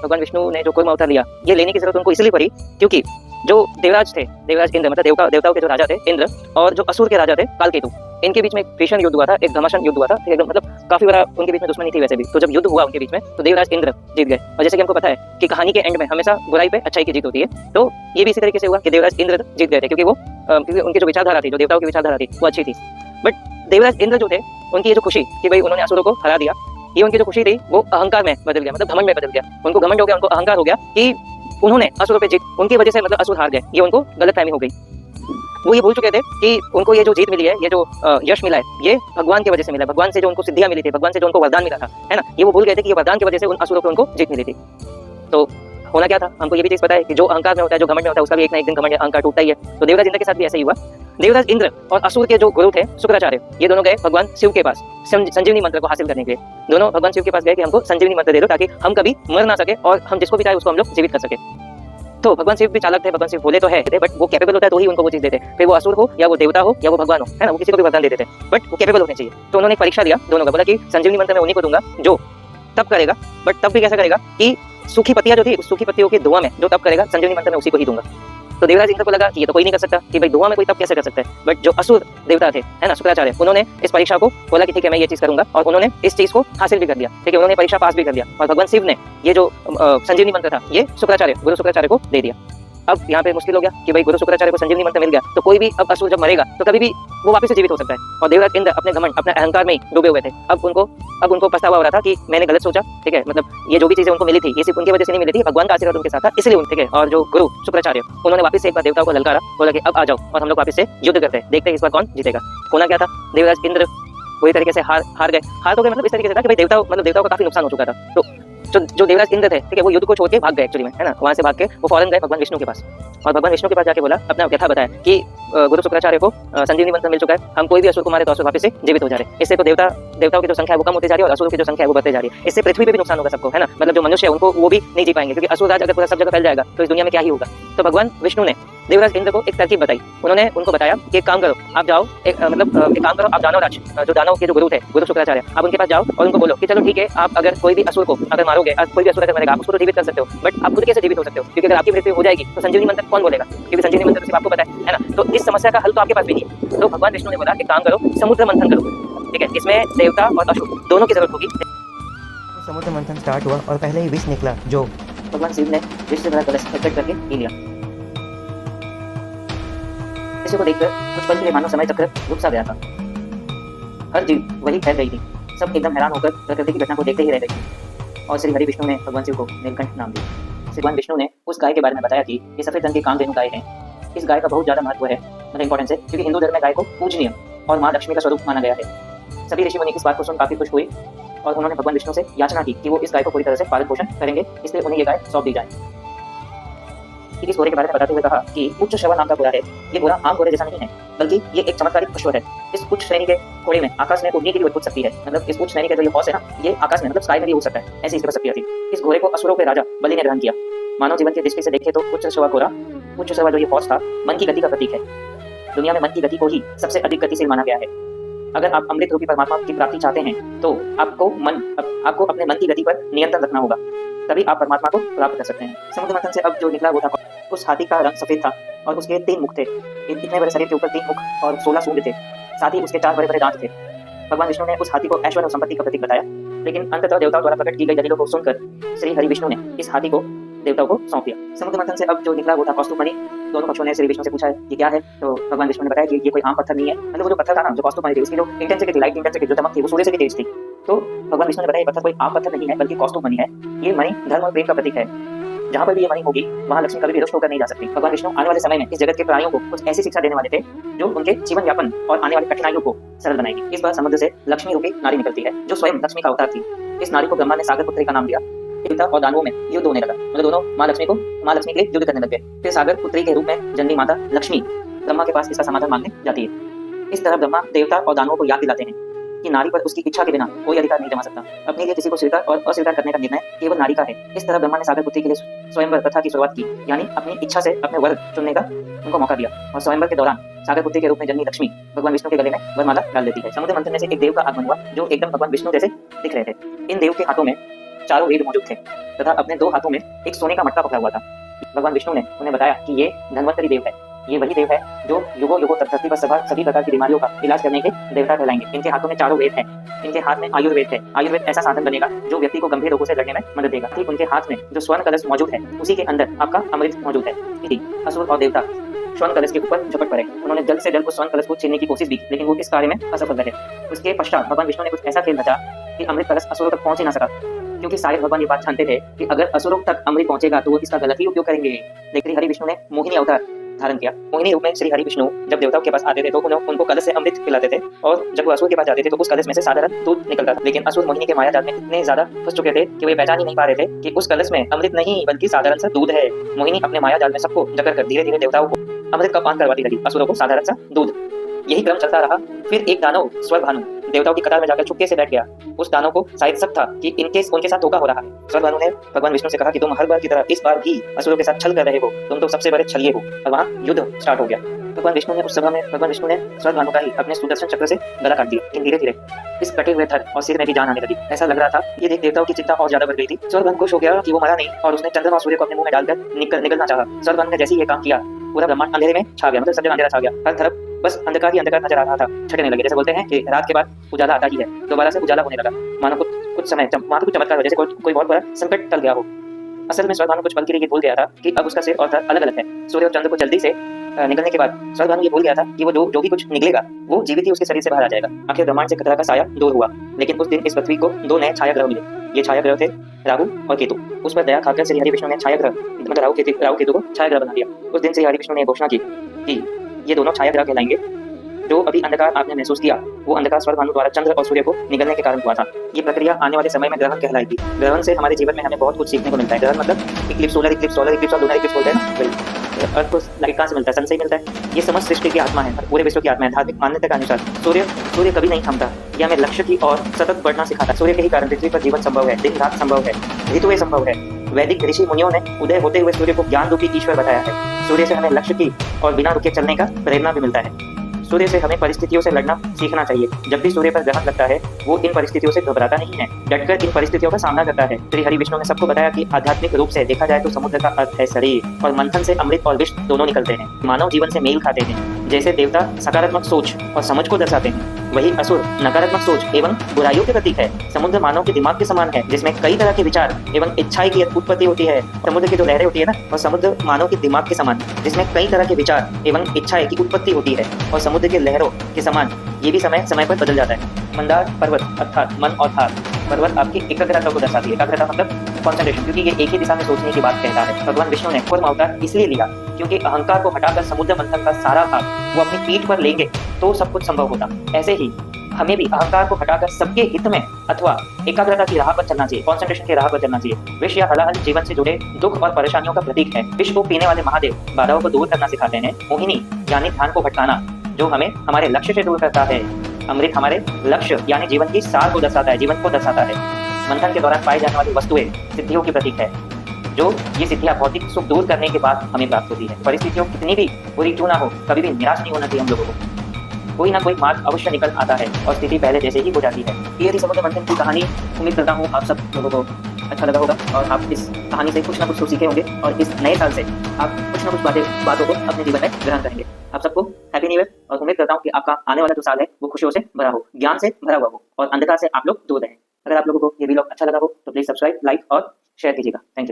भगवान विष्णु ने जो कूर्म अवतार लिया, ये लेने की जरूरत उनको इसलिए पड़ी क्योंकि जो देवराज थे, देवराज इंद्र मतलब देवताओं के जो राजा थे इंद्र, और जो असुर के राजा थे कालकेतु, इनके बीच में एक भीषण युद्ध हुआ था, एक घमासान युद्ध हुआ था, एकदम मतलब काफी बड़ा उनके बीच में दुश्मनी थी वैसे भी। तो जब युद्ध हुआ उनके बीच में तो देवराज इंद्र जीत गए। और जैसे कि हमको पता है कि कहानी के एंड में हमेशा बुराई पे अच्छाई की जीत होती है, तो ये भी इसी तरीके से हुआ कि देवराज इंद्र जीत गए थे, क्योंकि उनकी जो विचारधारा थी, जो देवताओं की विचारधारा थी, वो अच्छी थी। बट देवराज इंद्र जो थे, उनकी ये जो खुशी कि भाई उन्होंने असुरों को हरा दिया, ये उनकी जो खुशी थी वो अहंकार में बदल गया, मतलब घमंड में बदल गया। उनको घमंड हो गया, उनको अहंकार हो गया कि उन्होंने असुरों पे जीत, उनकी वजह से मतलब असुर हार गए, ये उनको गलतफहमी हो गई। वो ये भूल चुके थे कि उनको ये जो जीत मिली है, ये जो यश मिला है, ये भगवान की वजह से मिला है, भगवान से जो उनको सिद्धियां मिली थी, भगवान से जो उनको वरदान मिला था, है ना, ये वो भूल गए थे कि ये वरदान की वजह से उन असुरों को उनको जीत मिली थी। तो होना क्या था, हमको ये भी चीज पता है कि जो अहंकार में होता है, जो घमंड में होता है, उसका भी एक ना एक दिन घमंड अहंकार टूटता ही है। तो देवराज इंद्र के साथ भी ऐसा ही हुआ। देवराज इंद्र और असुर के जो गुरु थे शुक्राचार्य, ये दोनों गए भगवान शिव के पास संजीवनी मंत्र को हासिल करने के लिए। दोनों भगवान शिव के पास गए कि हमको संजीवनी मंत्र दे दो ताकि हम कभी मर ना सके और हम जिसको भी चाहे उसको हम लोग जीवित कर सके। तो भगवान शिव भी चालक थे, भगवान शिव बोले तो है, बट वो कैपेबल होता है तो ही उनको वो चीज देते, फिर वो असुर हो या वो देवता हो या वो भगवान हो, है ना, वो किसी को भी वरदान दे देते, बट वो कैपेबल होने चाहिए। तो उन्होंने एक परीक्षा दिया दोनों का, बोला कि संजीवनी मंत्र मैं उन्हीं को दूंगा जो तब करेगा, बट तब भी कैसा करेगा कि सूखी पत्तियां जो थी, उस सूखी पत्तियों के दुआ में जो तब करेगा, संजीवनी मंत्र में उसी को ही दूंगा। तो देवराज इंद्र को लगा कि ये तो कोई नहीं कर सकता, कि भाई दुआ में कोई तब कैसे कर सकता है, बट जो असुर देवता थे, है ना, शुक्राचार्य, उन्होंने इस परीक्षा को बोला कि ठीक है मैं ये चीज करूंगा, और उन्होंने इस चीज को हासिल भी कर लिया, ठीक है, उन्होंने परीक्षा पास भी कर लिया, और भगवान शिव ने ये जो संजीवनी मंत्र था, ये गुरु शुक्राचार्य को दे दिया। अब यहाँ पे मुश्किल हो गया कि भाई गुरु शुक्राचार्य को संजीवनी मंत्र मिल गया, तो कोई भी अब असुर जब मरेगा तो कभी भी वो वापस से जीवित हो सकता है। और देवराज इंद्र अपने घमंड, अपने अहंकार में डूबे हुए थे। अब उनको पछतावा हो रहा था कि मैंने गलत सोचा, ठीक है, मतलब ये जो भी चीजें उनको मिली थी, ये सिर्फ उनकी वजह से नहीं मिली थी, भगवान का आशीर्वाद उनके साथ था, इसलिए ठीक है। और जो गुरु शुक्राचार्य, उन्होंने वापस से एक बार देवताओं को ललकारा, बोला कि अब आ जाओ और हम लोग वापस से युद्ध करते हैं, देखते हैं इस बार कौन जीतेगा। होना क्या था, देवराज इंद्र पूरी तरीके से हार गए। हार तो गए मतलब इस तरीके से था कि भाई देवताओं का काफी नुकसान हो चुका था। तो जो देवराज इंद्र थे, ठीक है, वो युद्ध को छोड़ के भाग गए एक्चुअली में, है ना, वहां से भाग के वो फौरन गए भगवान विष्णु के पास, और भगवान विष्णु के पास जाके बोला, अपना व्यथा बताया कि गुरु शुक्राचार्य को संजीवनी मंत्र मिल चुका है, हम कोई भी असुर को मारे तो असुर वापस से जीवित हो जा रहे हैं। इससे तो देवताओं की जो संख्या है वो कम होती जा रही है और असुरों की जो संख्या है वो बढ़ती जा रही है। इससे पृथ्वी पे भी नुकसान होगा सबको, है ना, मतलब जो मनुष्य है उनको वो भी नहीं जी पाएंगे, क्योंकि असुर राज अगर पूरा सब जगह फैल जाएगा तो इस दुनिया में क्या ही होगा। तो भगवान विष्णु ने देवराज इंद्र को एक तरकीब बताई। उन्होंने उनको बताया कि एक काम करो, आप जाओ, एक काम करो, आप दानवराज, जो दानव के जो गुरु थे, गुरु शुक्राचार्य, आप उनके पास जाओ और उनको बोलो कि चलो ठीक है, आप अगर कोई भी असुर को अगर मारोगे, कोई भी असुर अगर मरेगा, आप उसको तो जीवित कर सकते हो, बट आप खुद कैसे जीवित हो सकते हो, क्योंकि अगर आपकी मृत्यु हो जाएगी तो संजीवनी मंत्र कौन बोलेगा, क्योंकि संजीवनी मंत्र सिर्फ आपको पता है ना। तो इस समस्या का हल तो आपके पास भी नहीं है। तो भगवान विष्णु ने बोला कि काम करो, समुद्र मंथन करो, ठीक है, इसमें देवता और असुर दोनों की जरूरत होगी। समुद्र मंथन स्टार्ट हुआ और पहले ही विष निकला, जो भगवान शिव ने विष से भरा कलश एकत्र करके पी लिया। इसी को देखकर कुछ पल के लिए मानो समय चक्र रुक सा गया था। हर जीव वही ठहर गई थी, सब एकदम हैरान होकर प्रकृति की घटना को देखते ही रह गए। और श्री हरि विष्णु ने भगवान शिव को नीलकंठ नाम दिया। श्री भगवान विष्णु ने उस गाय के बारे में बताया कि ये सफेद रंग की कामधेनु गाय है। इस गाय का बहुत ज्यादा महत्व है, मतलब इंपॉर्टेंस है, क्योंकि हिंदू धर्म में गाय को पूजनीय और माँ लक्ष्मी का स्वरूप माना गया है। सभी ऋषि मुनि इस बात को सुन काफी खुश हुए और उन्होंने भगवान विष्णु से याचना की कि वो इस गाय को पूरी तरह से पालन पोषण करेंगे, इसलिए उन्हें ये गाय सौंप दी जाए। इस घोड़े के बारे में बताते हुए कहा कि उच्च श्रवण नाम का घोड़ा है। ये घोड़ा आम घोड़े जैसा नहीं है, बल्कि ये एक चमत्कारिक अश्व है। इस उच्च श्रेणी के घोड़े में आकाश में उड़ने की भी अद्भुत शक्ति है, मतलब इस उच्च श्रेणी के जो ये हॉर्स है ना, ये आकाश में मतलब स्काई में भी उड़ सकता है, ऐसी इसके पास शक्तियां थी। इस घोड़े को असुरों के राजा बलि ने ग्रहण किया। मानव जीवन की दृष्टि से देखे तो उच्च श्रवा घोड़ा, उच्च श्रवा जो ये हॉर्स था, मन की गति का प्रतीक है। दुनिया में मन की गति को ही सबसे अधिक गतिशील माना गया है। अगर आप अमृत रूपी परमात्मा की प्राप्ति चाहते हैं तो आपको अपने मन की गति पर नियंत्रण रखना होगा, तभी आप परमात्मा को प्राप्त कर सकते हैं। समुद्र मंथन से अब जो निकला वो था, उस हाथी का रंग सफेद था और उसके 3 मुख थे। इतने बड़े शरीर के ऊपर 3 मुख और 16 सूंड थे, साथ ही उसके 4 बड़े बड़े दांत थे। भगवान विष्णु ने उस हाथी को ऐश्वर्य और संपत्ति का प्रतीक बताया, लेकिन अंततः देवताओं द्वारा प्रकट की गई दलीलों को सुनकर श्री हरि विष्णु ने इस हाथी को देवताओं को सौंप दिया। समुद्र मंथन से अब जो निकला वो था कौस्तुभ मणि। दोनों पक्षों ने श्री विष्णु से पूछा है ये क्या है, तो भगवान विष्णु ने बताया कि ये कोई आम पत्थर नहीं है, मतलब वो जो पत्थर था ना, जो कौस्तुभ मणि थी, उसकी जो इंटेंसिटी थी, लाइट इंटेंसिटी जो चमक थी, वो सूर्य से भी तेज थी। तो भगवान विष्णु ने बताया ये पत्थर कोई आम पत्थर नहीं है, बल्कि कौस्तुभ मणि है। ये मणि धर्म और प्रेम का प्रतीक है। जहाँ पर भी ये मणि होगी वहाँ लक्ष्मी कभी भी रुष्ट होकर नहीं जा सकती। भगवान विष्णु आने वाले समय में इस जगत के प्राणियों को कुछ ऐसी शिक्षा देने वाले थे जो उनके जीवन यापन और आने वाली कठिनाइयों को सरल बनाएगी। इस बार समुद्र से लक्ष्मी रूपी नारी निकलती है, जो स्वयं लक्ष्मी का अवतार थी। इस नारी को ब्रह्मा ने सागर पुत्री का नाम दिया। देवता और दानवों में युद्ध होने लगा, मतलब दोनों माँ लक्ष्मी के लिए युद्ध करने लगे। फिर सागर पुत्री के रूप में जननी माता लक्ष्मी ब्रह्मा के पास इसका समाधान मांगने जाती है। इस तरह ब्रह्मा देवता और दानवों को याद दिलाते हैं कि नारी पर उसकी इच्छा के बिना कोई अधिकार नहीं जमा सकता। अपने लिए किसी को स्वीकार और अस्वीकार करने का निर्णय केवल नारी का है। इस तरह ब्रह्मा ने सागर पुत्री के लिए स्वयंवर प्रथा की शुरुआत की, यानी अपनी इच्छा से अपने वर चुनने का उनको मौका दिया। और स्वयंवर के दौरान सागर पुत्री के रूप में जन्मी लक्ष्मी भगवान विष्णु के गले में वरमाला डाल देती है। समुद्र मंथन में से एक देव का आगमन हुआ जो एकदम भगवान विष्णु जैसे दिख रहे थे। इन देव के हाथों में चारों वेद मौजूद थे तथा अपने 2 हाथों में एक सोने का मटका पकड़ा हुआ था। भगवान विष्णु ने उन्हें बताया कि ये धन्वंतरी देव है। ये वही देव है जो युगों युगों तक धरती पर सभी प्रकार की बीमारियों का इलाज करने के देवता कहलाएंगे। इनके हाथों में चारों वेद हैं। इनके हाथ में आयुर्वेद है। आयुर्वेद ऐसा साधन बनेगा जो व्यक्ति को गंभीर रोगों से लड़ने में मदद देगा। ठीक उनके हाथ में जो स्वर्ण कलश मौजूद है उसी के अंदर आपका अमृत मौजूद है। असुर और देवता स्वर्ण कलश के ऊपर झपट पड़े। उन्होंने जल्द से जल्द उस स्वर्ण कलश को छीनने की कोशिश की, लेकिन वो इस कार्य में असफल रहे। उसके पश्चात भगवान विष्णु ने कुछ ऐसा खेल रचा कि अमृत कलश असुरों तक पहुंच ही ना सका, क्योंकि शायद भगवान ये बात जानते थे कि अगर असुरों तक अमृत पहुंचेगा तो वो इसका गलत ही उपयोग करेंगे। लेकिन हरि विष्णु ने मोहिनी अवतार धारण किया। मोहिनी रूप में श्री हरि विष्णु जब देवताओं के पास आते थे तो उनको कलश से अमृत पिलाते थे, और जब वो असुर के पास जाते थे तो उस कलश में से साधारण दूध निकलता था। लेकिन असुर मोहिनी के माया जाल में इतने ज्यादा फंस चुके थे कि वे पहचान ही नहीं पा रहे थे कि उस कलश में अमृत नहीं बल्कि साधारण सा दूध है। मोहिनी अपने माया जाल में सबको जकड़ कर धीरे धीरे देवताओं को अमृत का पान करवाती लगी, असुरों को साधारण सा दूध। यही क्रम चलता रहा। फिर एक दानव स्वर्भानु देवताओं की कतार में जाकर चुपके से बैठ गया। उस दानव को शायद शक था कि उनके साथ धोखा हो रहा है। स्वर्भानु ने भगवान विष्णु से कहा कि तुम हर बार की तरह इस बार भी असुरों के साथ छल कर रहे हो, तुम तो सबसे बड़े छलिए हो। और वहाँ युद्ध स्टार्ट हो गया। भगवान विष्णु ने उस सभा में स्वर्भानु का ही अपने सुदर्शन चक्र से गला काट दिया। धीरे धीरे इस कटे हुए धड़ और सिर में भी जान आने लगी। ऐसा लग रहा था ये देख देवताओं की चिंता और ज्यादा बढ़ गई थी। स्वर्भानु खुश हो गया कि वो मरा नहीं, और उसने चंद्रमा और सूर्य को अपने मुंह में डालकर निकलना चाहा। स्वर्भानु ने जैसे ही ये काम किया पूरा ब्रह्मांड अंधेरे में छा गया, मतलब सब जगह अंधेरा छा गया। हर तरफ बस अंधकार ही अंधकार नजर आ रहा था। छटने लगे, जैसे बोलते हैं कि रात के बाद उजाला आता ही है, दोबारा से उजाला होने लगा। मानो कुछ चमत्कार हो, जैसे कोई बहुत बड़ा संकट टल गया हो। असल में स्वर्भानु कुछ पल के लिए ये भूल गया था कि अब उसका सिर और धड़ अलग अलग है। सूर्य और चंद्र को जल्दी से निकलने के बाद स्वर्भानु ये भूल गया था कि वो जो भी कुछ निकलेगा वो जीवित ही उसके शरीर से बाहर आ जाएगा। आखिर ब्रह्मांड से खतरा का साया दूर हुआ। लेकिन उस दिन इस पृथ्वी को 2 नए छाया ग्रह मिले। ये छाया ग्रह थे राहु और केतु। उस पर दया खाकर श्री हरि विष्णु ने छाया ग्रह मतलब राहु केतु को छाया ग्रह बना दिया। उस दिन श्री हरि विष्णु ने घोषणा की कि ये दोनों छाया ग्रह कहलाएंगे। जो अभी अंधकार आपने महसूस किया वो अंधकार स्वर्भानु द्वारा चंद्र और सूर्य को निगलने के कारण हुआ था। ये प्रक्रिया आने वाले समय में ग्रहण कहलाएगी। ग्रहण से हमारे जीवन में हमें बहुत कुछ सीखने को मिलता है। ग्रहण मतलब इक्लिप्स, सोलर इक्लिप्स और लूनर इक्लिप्स बोलते हैं ना, वही। अर्थ को लाइट कहाँ से मिलता है? सन से ही मिलता है। ये समस्त सृष्टि की आत्मा है, पूरे विश्व की आत्मा है। धार्मिक मान्यता के अनुसार सूर्य कभी नहीं थमता। यह हमें लक्ष्य की और सतत बढ़ना सिखाता है। सूर्य के ही कारण पृथ्वी पर जीवन संभव है, दिन रात संभव है, ऋतुएं संभव है। वैदिक ऋषि मुनियों ने उदय होते हुए सूर्य को ज्ञान रूपी ईश्वर बताया है। सूर्य से हमें लक्ष्य की और बिना रुके चलने का प्रेरणा भी मिलता है। सूर्य से हमें परिस्थितियों से लड़ना सीखना चाहिए। जब भी सूर्य पर ग्रहण लगता है वो इन परिस्थितियों से घबराता नहीं है, डटकर इन परिस्थितियों का सामना करता है। श्री हरि विष्णु ने सबको बताया कि आध्यात्मिक रूप से देखा जाए तो समुद्र का अर्थ है शरीर, और मंथन से अमृत और विष दोनों निकलते हैं। मानव जीवन से मेल खाते हैं। जैसे देवता सकारात्मक सोच और समझ को दर्शाते हैं, वही असुर नकारात्मक सोच एवं बुराइयों के प्रतीक है। समुद्र मानव के दिमाग के समान है, जिसमें कई तरह के विचार एवं इच्छाएं की उत्पत्ति होती है। समुद्र की जो लहरें होती है ना, और समुद्र मानव के दिमाग के समान, जिसमें कई तरह के विचार एवं इच्छाएं की उत्पत्ति होती है। और समुद्र के लहरों के समान ये भी समय समय पर बदल जाता है। मंदार पर्वत अर्थात मन और धार पर्वत आपकी एकाग्रता को दर्शाती है। एकाग्रता मतलब कॉन्सेंट्रेशन, क्योंकि ये एक ही दिशा में सोचने की बात कहता है। भगवान विष्णु ने कूर्म अवतार इसलिए लिया क्योंकि अहंकार को हटाकर समुद्र मंथन का सारा भाग वो अपनी पीठ पर लेंगे तो सब कुछ संभव होता। ऐसे ही हमें भी अहंकार को हटाकर सबके हित में अथवा एकाग्रता की राह पर चलना चाहिए, कॉन्सेंट्रेशन की राह पर चलना चाहिए। विष या हलाहल जीवन से जुड़े दुख और परेशानियों का प्रतीक है। विष को पीने वाले महादेव बाधाओं को दूर करना सिखाते हैं। मोहिनी यानी ध्यान को भटकाना, जो हमें हमारे लक्ष्य से दूर करता है। अमृत हमारे लक्ष्य यानी जीवन की सार को दर्शाता है, जीवन को दर्शाता है। मंथन के दौरान पाई जाने वाली वस्तुएं सिद्धियों की प्रतीक है, जो ये सिद्धियां भौतिक सुख दूर करने के बाद हमें प्राप्त होती है। परिस्थितियों कितनी भी बुरी क्यों ना हो, कभी भी निराश नहीं होना चाहिए हम लोगों को। कोई ना कोई मार्ग अवश्य निकल आता है और स्थिति पहले जैसे ही हो जाती है। ये थी समुद्र मंथन की कहानी। उम्मीद करता हूँ आप सब लोगों को अच्छा लगा होगा और आप इस कहानी से कुछ ना कुछ सीखे होंगे, और इस नए साल से आप कुछ ना कुछ बातों को अपने जीवन में ग्रहण करेंगे। आप सबको हैप्पी न्यू ईयर, और उम्मीद करता हूँ कि आपका आने वाला जो साल है वो खुशियों से भरा हो, ज्ञान से भरा हुआ हो, और अंधकार से आप लोग दूर रहें। अगर आप लोगों को ये वीडियो अच्छा लगा हो तो प्लीज सब्सक्राइब, लाइक और शेयर कीजिएगा। Thank you.